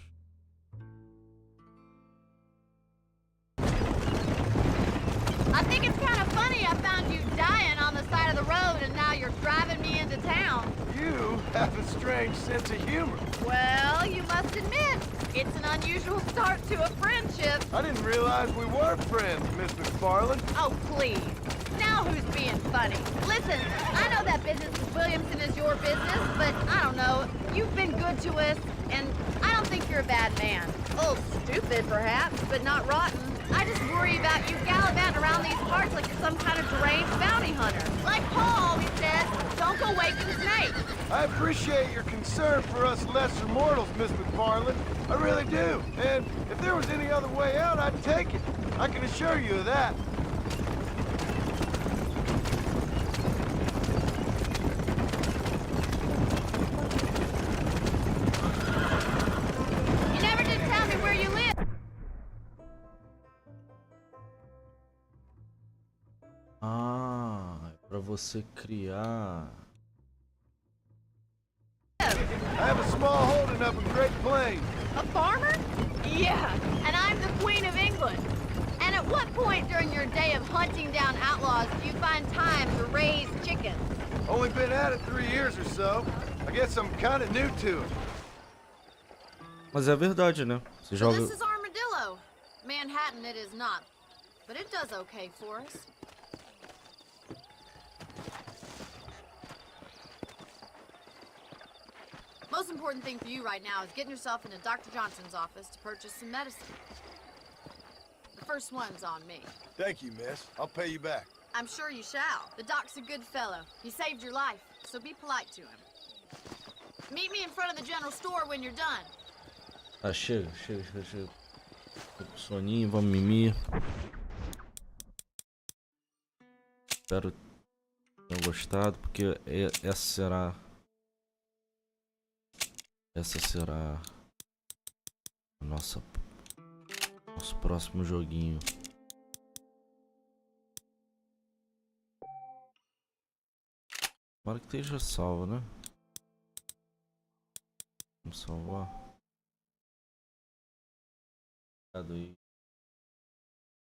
Speaker 14: I think it's kind of funny I found you dying on the side of the road and now you're driving me into town.
Speaker 8: You have a strange sense of humor.
Speaker 14: Well, you must admit, it's an unusual start to a friendship.
Speaker 8: I didn't realize we were friends, Miss McFarland.
Speaker 14: Oh, please. Now who's being funny? Listen, I know that business with Williamson is your business, but I don't know. You've been good to us, and I don't think you're a bad man. A little stupid, perhaps, but not rotten. I just worry about you gallivanting around these parts like you're some kind of deranged bounty hunter. Like Paul always says, don't go waking snakes.
Speaker 8: I appreciate your concern for us lesser mortals, Miss McFarland. I really do. And if there was any other way out, I'd take it. I can assure you of that.
Speaker 14: You never did tell me where you live.
Speaker 1: Ah, é pra você criar.
Speaker 8: I have a small holding up in Great Plains.
Speaker 14: A farmer? Yeah, and I'm the Queen of England. And at what point during your day of hunting down outlaws do you find time to raise chickens?
Speaker 8: Only been at it 3 years or so. I guess I'm kind of new to it.
Speaker 1: Mas é verdade, né? Você
Speaker 13: So
Speaker 1: joga.
Speaker 13: this is Armadillo. Manhattan it is not, but it does okay for us. Most important thing for you right now is getting yourself into Dr. Johnson's office to purchase some medicine. The first one's on me.
Speaker 8: Thank you, miss. I'll pay you back.
Speaker 13: I'm sure you shall. The doc's a good fellow. He saved your life, so be polite to him. Meet me in front of the general store when you're done.
Speaker 1: Ah, chega. Tô com soninho, vamos mimir. Espero que tenham gostado, porque essa será a nosso próximo joguinho. Tomara que esteja salvo, né? Vamos salvar. Cuidado aí.